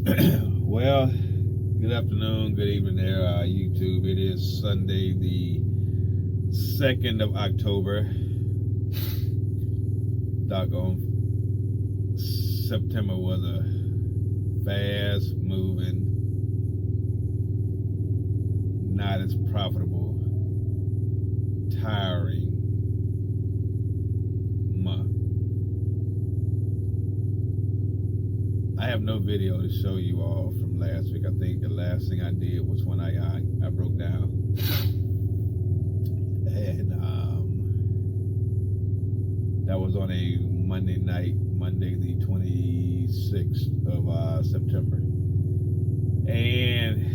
Well, good afternoon, good evening there, YouTube. It is Sunday, the 2nd of October. Doggone. September was a fast moving, not as profitable, tiring month. I have no video to show you all from last week. I think the last thing I did was when I broke down, and that was on a Monday night, Monday the 26th of September, and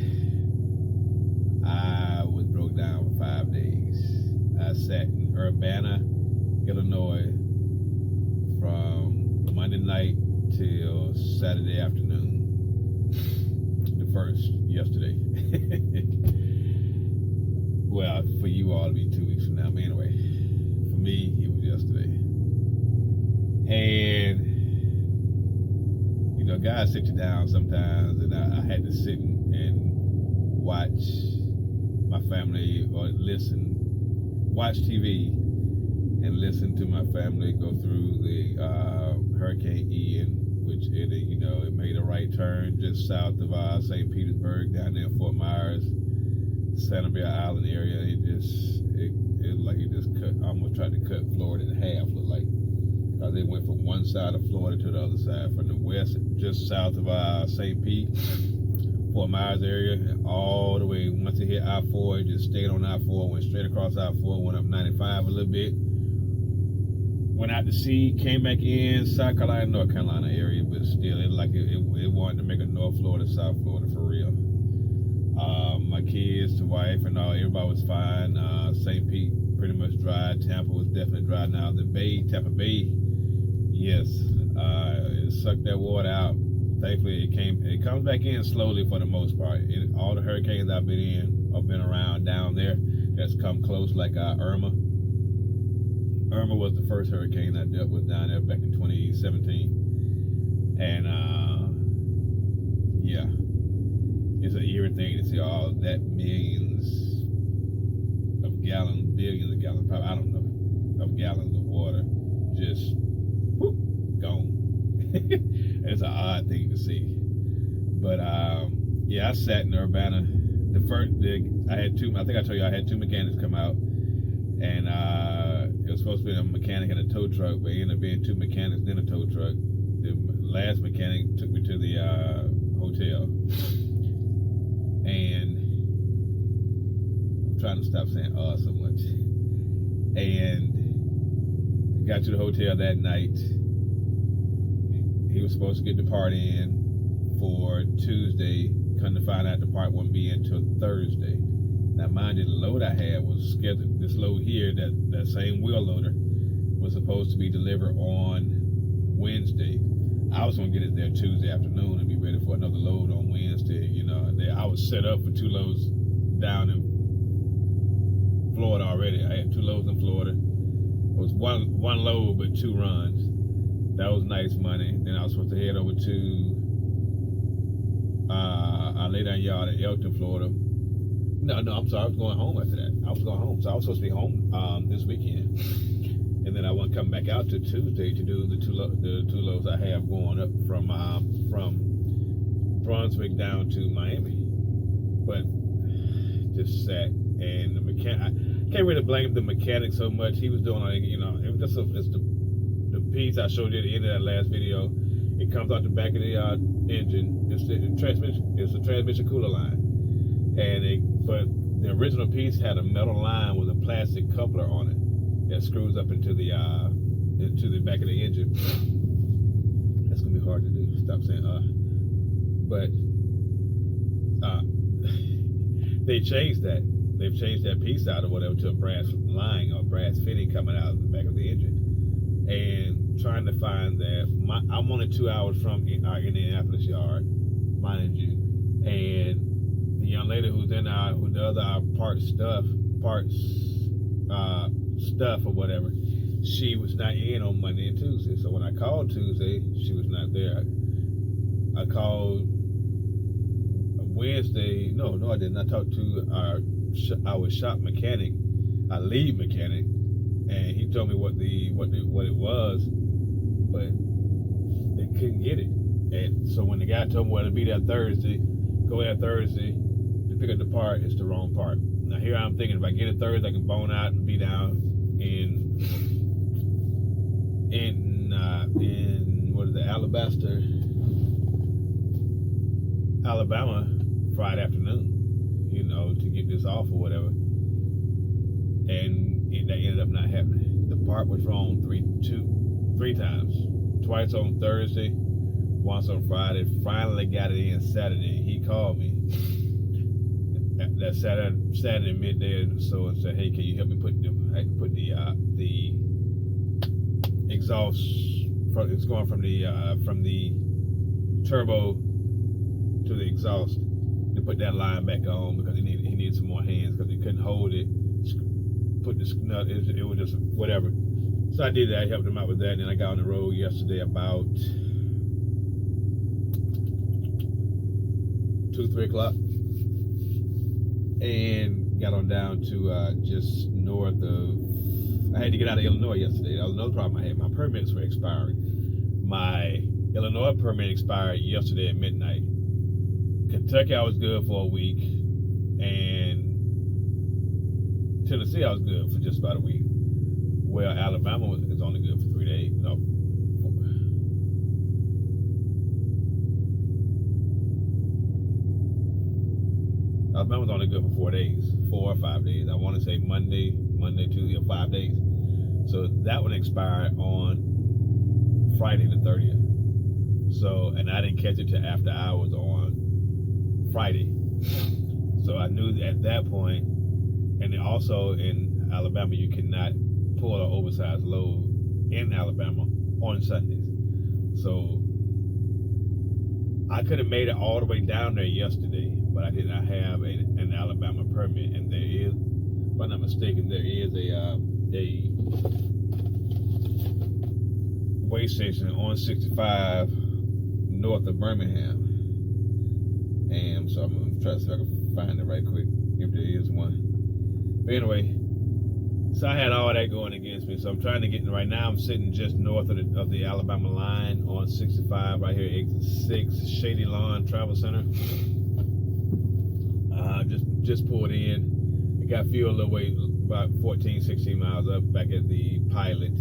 I was broke down for 5 days. I sat in Urbana, Illinois, from Monday night till Saturday afternoon. The first, yesterday. Well, for you all, it'll be 2 weeks from now. But anyway, for me, it was yesterday. And, God sits you down sometimes, and I had to sit and watch my family, or watch TV and listen to my family go through the Hurricane Ian, which it made a right turn just south of St. Petersburg, down there in Fort Myers, Sanibel Island area. It like it just almost tried to cut Florida in half. Looked like they went from one side of Florida to the other side, from the west, just south of St. Pete, Fort Myers area, and all the way. Once it hit I-4, it just stayed on I-4, went straight across I-4, went up 95 a little bit, went out to sea, came back in South Carolina, North Carolina area, but still, it wanted to make a North Florida, South Florida for real. My kids, the wife, and all, everybody was fine. St. Pete pretty much dry. Tampa was definitely dry now. The Bay, Tampa Bay, yes, it sucked that water out. Thankfully, it comes back in slowly for the most part. All the hurricanes I've been in or been around down there that's come close, like Irma. Irma was the first hurricane I dealt with down there back in 2017, and yeah, it's an eerie thing to see all that billions of gallons, probably, I don't know, of gallons of water just whoop, gone. It's an odd thing to see, but yeah, I sat in Urbana. I had two. I think I told you I had two mechanics come out, and it was supposed to be a mechanic and a tow truck, but it ended up being two mechanics and a tow truck. The last mechanic took me to the hotel, and I'm trying to stop saying so much. And I got to the hotel that night. He was supposed to get the part in for Tuesday. Come to find out, the part wouldn't be until Thursday. Now, mind you, the load I had was scheduled. This load here, that same wheel loader, was supposed to be delivered on Wednesday. I was gonna get it there Tuesday afternoon and be ready for another load on Wednesday. I was set up for two loads down in Florida already. I had two loads in Florida. It was one load but two runs. That was nice money. Then I was supposed to head over to I lay down yard in Elton, Florida. No, I'm sorry. I was going home after that. I was going home, so I was supposed to be home this weekend, and then I want to come back out to Tuesday to do the two loads I have going up from Brunswick down to Miami. But just sat, and the mechanic. I can't really blame the mechanic so much. He was doing it was just it's the piece I showed you at the end of that last video. It comes out the back of the engine. It's the transmission. It's a transmission cooler line. But the original piece had a metal line with a plastic coupler on it that screws up into the back of the engine. That's gonna be hard to do. Stop saying but they changed that. They've changed that piece out or whatever to a brass line or brass fitting coming out of the back of the engine. And trying to find that. I'm only 2 hours from our Indianapolis yard, mind you, and the young lady who's in who does our parts stuff or whatever, she was not in on Monday and Tuesday. So when I called Tuesday, she was not there. I called Wednesday, no, I didn't. I talked to our shop mechanic, our lead mechanic, and he told me what it was, but they couldn't get it. And so when the guy told me well to be there Thursday, go there Thursday to pick up the part, it's the wrong part. Now here I'm thinking if I get it Thursday, I can bone out and be down in what is it, Alabama, Friday afternoon, to get this off or whatever. And that ended up not happening. The part was wrong three times. Twice on Thursday, once on Friday. Finally got it in Saturday. He called me that Saturday midday or so and said, "Hey, can you help me put the exhaust? It's going from the turbo to the exhaust to put that line back on because he needed some more hands because he couldn't hold it. Put this nut, it was just whatever. So I did that. I helped him out with that. And then I got on the road yesterday about 2-3 o'clock and got on down to just north of. I had to get out of Illinois yesterday. That was another problem I had. My permits were expiring. My Illinois permit expired yesterday at midnight. Kentucky I was good for a week, and Tennessee I was good for just about a week. Well, Alabama is only good for 3 days. No, Alabama's only good for 4 days, 4 or 5 days. I want to say Monday, Tuesday, or 5 days. So that one expired on Friday the 30th. So, and I didn't catch it till after hours on Friday. So I knew at that point, and then also in Alabama, you cannot pull an oversized load in Alabama on Sundays. So I could have made it all the way down there yesterday, but I did not have an Alabama permit. And there is, if I'm not mistaken, there is a way station on 65 north of Birmingham. And so I'm going to try to see if I can find it right quick, if there is one. But anyway, so I had all that going against me. So I'm trying to get, right now I'm sitting just north of the Alabama line on 65, right here, exit 6, Shady Lawn Travel Center. Just pulled in. I got fuel a little way, about 16 miles up, back at the Pilot.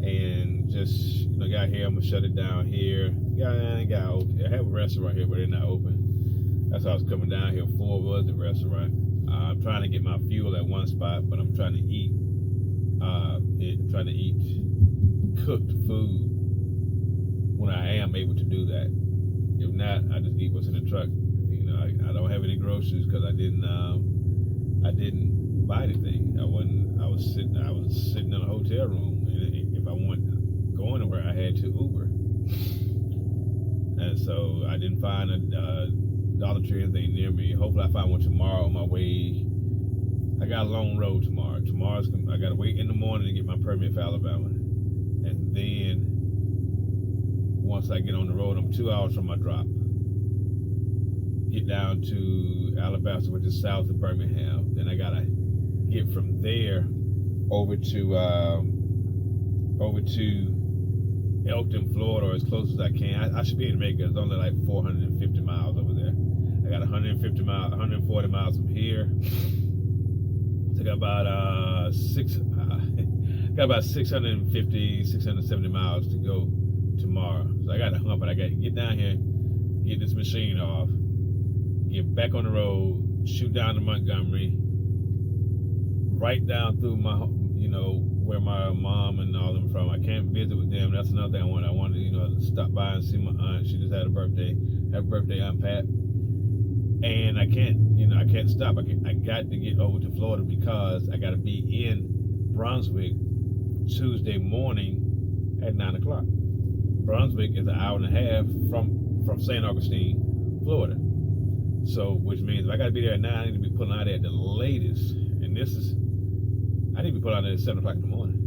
And just, got here, I'm going to shut it down here. I have a restaurant here, but they're not open. That's how I was coming down here. 4 was the restaurant. I'm trying to get my fuel at one spot, but I'm trying to eat cooked food when I am able to do that. If not, I just eat what's in the truck. I don't have any groceries because I didn't buy anything. I was sitting in a hotel room, and if I want going anywhere, I had to Uber. And so I didn't find a Dollar Tree or anything near me. Hopefully I find one tomorrow on my way. I got a long road tomorrow. I got to wait in the morning to get my permit for Alabama. And then once I get on the road, I'm 2 hours from my drop. Get down to Alabama, which is south of Birmingham. Then I got to get from there over to Elkton, Florida, or as close as I can. I should be able to make it. It's only like 450 miles over there. I got 140 miles from here. So I got about 650, 670 miles to go tomorrow. So I got to hump it. I got to get down here, get this machine off, get back on the road, shoot down to Montgomery, right down through my, where my mom and all them from. I can't visit with them. That's another thing I wanted. I wanted, to stop by and see my aunt. She just had a birthday. Happy birthday, Aunt Pat. And I can't stop. I got to get over to Florida because I got to be in Brunswick Tuesday morning at 9 o'clock. Brunswick is an hour and a half from St. Augustine, Florida. So, which means if I got to be there at 9, I need to be pulling out there at the latest. And I need to be pulling out there at 7 o'clock in the morning.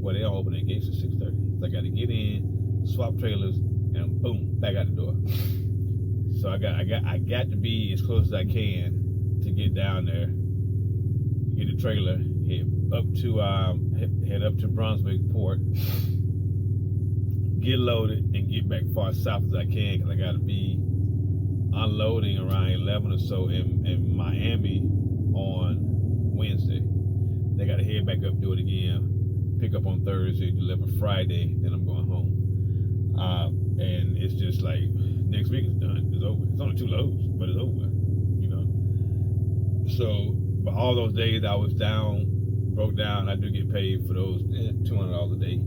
Well, they don't open their gates at 6:30. So I got to get in, swap trailers, and boom, back out the door. So I got to be as close as I can to get down there, get the trailer, head up to Brunswick Port, get loaded, and get back far south as I can, because I got to be unloading around 11 or so in Miami on Wednesday. They got to head back up, do it again, pick up on Thursday, deliver Friday, then I'm going home. And it's just like, next week is done, it's over. It's only 2 loads, but it's over, you know. So, but all those days I was down, broke down, I do get paid for those $200 a day.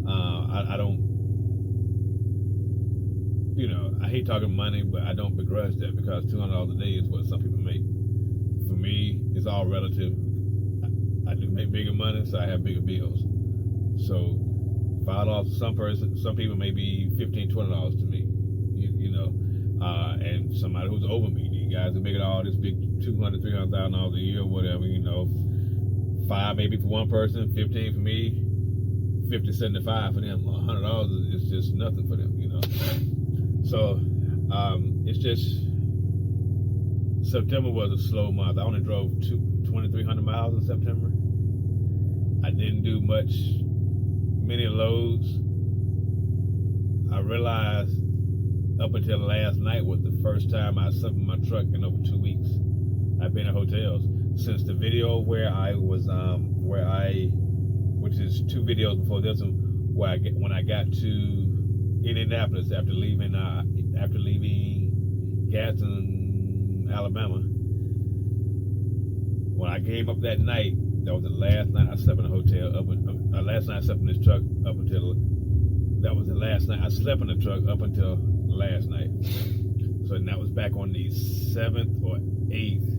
I don't, you know, I hate talking money, but I don't begrudge that, because $200 a day is what some people make. For me, it's all relative. I do make bigger money, so I have bigger bills. So $5 to some people may be $15, $20 to me, you know, and somebody who's over me, these guys are making all this big $200,000, $300,000 a year, or whatever, you know, 5 maybe for one person, 15 for me, 50, 75 for them. $100 is just nothing for them, you know. So it's just, September was a slow month. I only drove 2,300 miles in September. I didn't do many loads. I realized up until last night was the first time I slept in my truck in over 2 weeks. I've been in hotels since the video where I was, which is 2 videos before this one, when I got to Indianapolis after leaving Gadsden, Alabama. When I came up that night, that was the last night I slept in a hotel. Last night I slept in this truck up until, that was the last night I slept in the truck up until last night. So that was back on the 7th or 8th.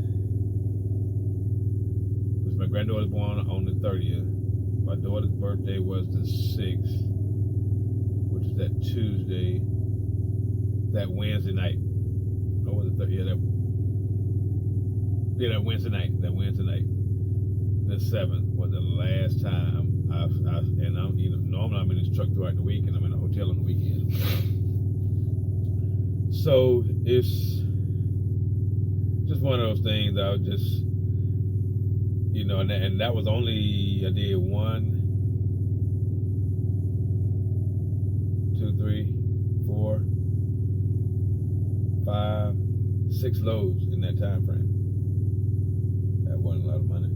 Because my granddaughter was born on the 30th. My daughter's birthday was the 6th, which is that Tuesday, that Wednesday night. Oh, was it 30th? That Wednesday night. The 7th was the last time and I'm, you know, normally I'm in this truck throughout the week, and I'm in a hotel on the weekend. So it's just one of those things. I was just, you know, and that was only, I did 1, 2, 3, 4, 5, 6 loads in that time frame. That wasn't a lot of money.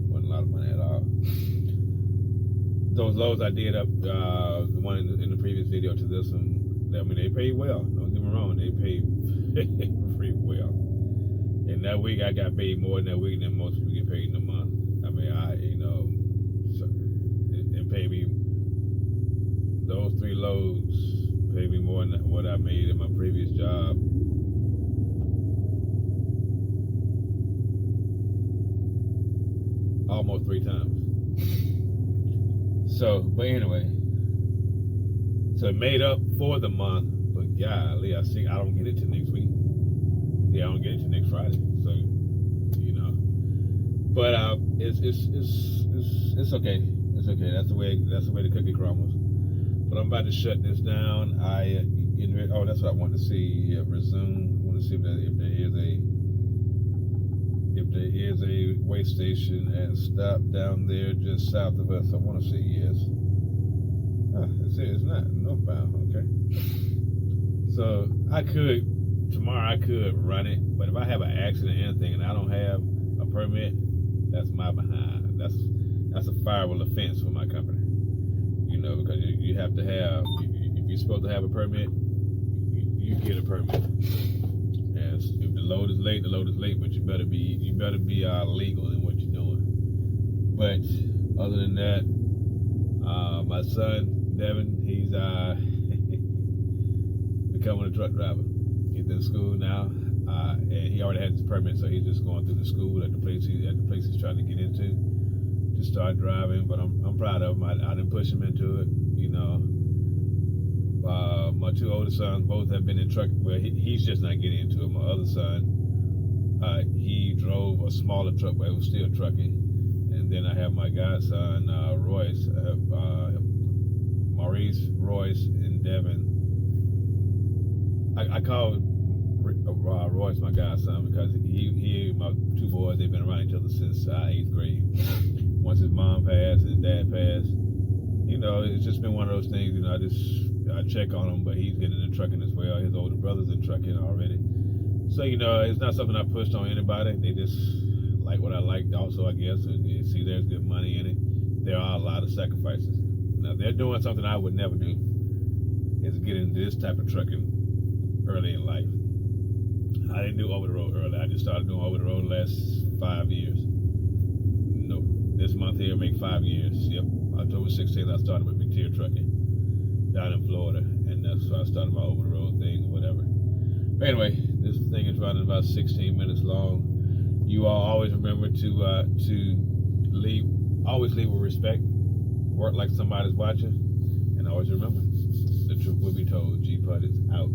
Wasn't a lot of money at all. Those loads I did up, the one in the previous video to this one, I mean, they paid well. Don't get me wrong, they paid pretty well. And that week I got paid more than that week than most people get paid in a month. I mean, it paid me, those 3 loads paid me more than what I made in my previous job. Almost 3 times. So, but anyway, so it made up for the month, but golly, I don't get it till next week. Yeah, I don't get it till next Friday. So, you know, but it's okay. It's okay. That's the way the cookie crumbles. But I'm about to shut this down. That's what I want to see. Resume. I want to see if there is a way station and stop down there just south of us. I want to say yes. It's not northbound. Okay. So tomorrow I could run it, but if I have an accident or anything and I don't have a permit, that's my behind. That's a fireable offense for my company. You know, because you have to have, if you're supposed to have a permit, you get a permit. And if the load is late, but you better be legal in what you're doing. But other than that, my son Devin, he's becoming a truck driver. He's in school now, and he already has his permit, so he's just going through the school at the place he's trying to get into to start driving. But I'm proud of him. I didn't push him into it, you know. My 2 older sons both have been in truck. Well, he's just not getting into it. My other son, he drove a smaller truck, but it was still trucking. And then I have my godson, Royce, Maurice, Royce, and Devin. I call Royce, my godson, because he and my two boys, they've been around each other since 8th grade. Once his mom passed, his dad passed. You know, it's just been one of those things. You know, I check on him, but he's getting into trucking as well. His older brother's in trucking already. So, you know, it's not something I pushed on anybody. They just like what I liked also, I guess, and they see there's good money in it. There are a lot of sacrifices. Now, they're doing something I would never do, is get into this type of trucking early in life. I didn't do over the road early. I just started doing over the road the last 5 years. No, this month here make 5 years. Yep, October 16th I started with McTier Trucking down in Florida, and that's why I started my over the road thing or whatever. But anyway, this thing is running about 16 minutes long. You all always remember to always leave with respect, work like somebody's watching, and always remember, the truth will be told. G-Pud is out.